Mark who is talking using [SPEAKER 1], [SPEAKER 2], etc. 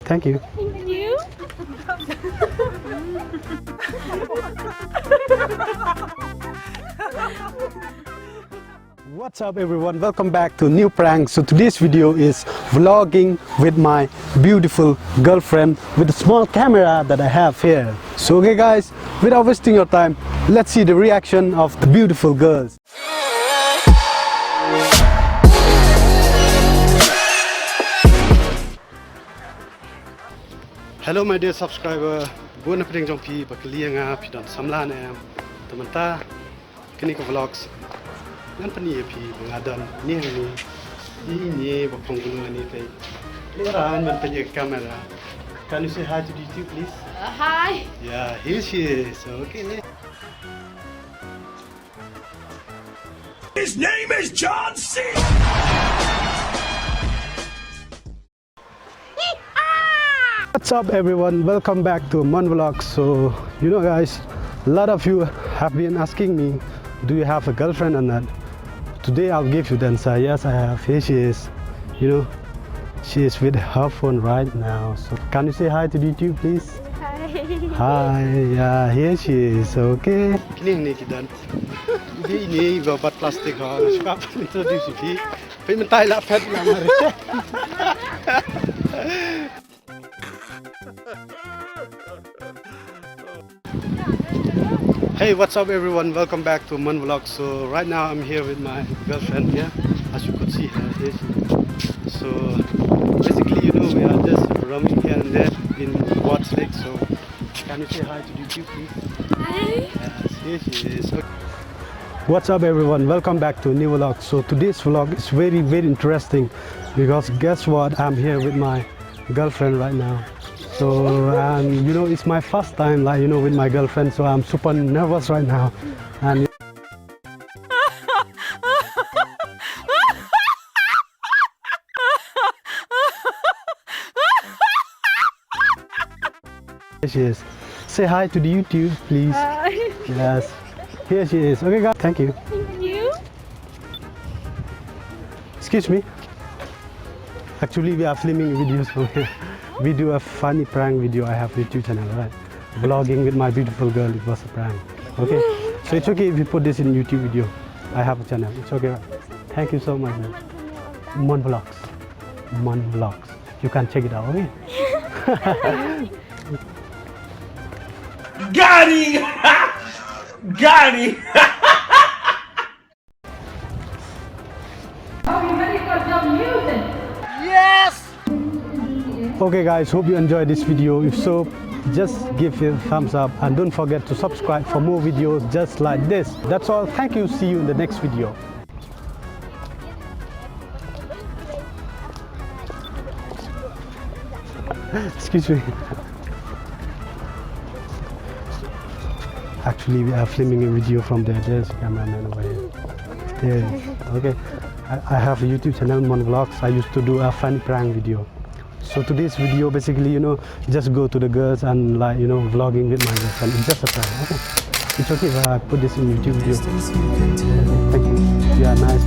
[SPEAKER 1] Thank you.
[SPEAKER 2] Thank you.
[SPEAKER 1] What's up everyone, welcome back to a new prank. So today's video is vlogging with my beautiful girlfriend with a small camera that I have here. So okay guys, without wasting your time, let's see the reaction of the beautiful girls. Hello my dear subscriber, buon pring jong pi baklia nga pi don samla na em. Teman-teman, kini ke vlogs. Nan pani pi bengadan ni ni bapong gulu ni kai. Leran man pani kamera. Can you say hi to YouTube please?
[SPEAKER 2] Hi.
[SPEAKER 1] Yeah, here she is. Okay.
[SPEAKER 3] His name is John C.
[SPEAKER 1] What's up everyone, welcome back to monvlogs. So you know guys, a lot of you have been asking me, do you have a girlfriend or not? Today I'll give you the answer. Yes, I have. Here she is. You know, she is with her phone right now. So can you say hi to YouTube please?
[SPEAKER 2] Hi.
[SPEAKER 1] Hi. Yeah, here she is. Okay. Kini ni kita. Ini babat plastik ha. Sebab introduce pi. Pi mentai la pet la mari. Hey, what's up everyone, welcome back to monvlogs. So right now I'm here with my girlfriend here, as you could see her here. So basically, you know, we are just roaming here and there in Watts Lake. So can you say hi to YouTube please?
[SPEAKER 2] Hi.
[SPEAKER 1] Yes, here she is. What's up everyone, welcome back to a new vlog. So today's vlog is very interesting because guess what, I'm here with my girlfriend right now. So you know, it's my first time, like, you know, with my girlfriend, so I'm super nervous right now. And here she is. Say hi to the YouTube please.
[SPEAKER 2] Hi.
[SPEAKER 1] Yes, here she is. Okay guys, thank you.
[SPEAKER 2] Thank you.
[SPEAKER 1] Excuse me. Actually, we are filming videos from here. We do a funny prank video. I have a YouTube channel, right? Vlogging with my beautiful girl. It was a prank. Okay, so it's okay if you put this in YouTube video. I have a channel. It's okay, right? Thank you so much, man. Monvlogs. Monvlogs. You can check it out, okay?
[SPEAKER 3] Got him! Got him!
[SPEAKER 1] Okay guys, hope you enjoyed this video. If so, just give it a thumbs up and don't forget to subscribe for more videos just like this. That's all. Thank you. See you in the next video. Excuse me. Actually, we are filming a video from there. There's a cameraman over here. There it is. Okay. I have a YouTube channel, monvlogs. I used to do a funny prank video. So today's video, basically, you know, just go to the girls and, like, you know, vlogging with my girlfriend. It's just a prank. Okay. It's okay if I put this in YouTube video. Thank you. You are nice.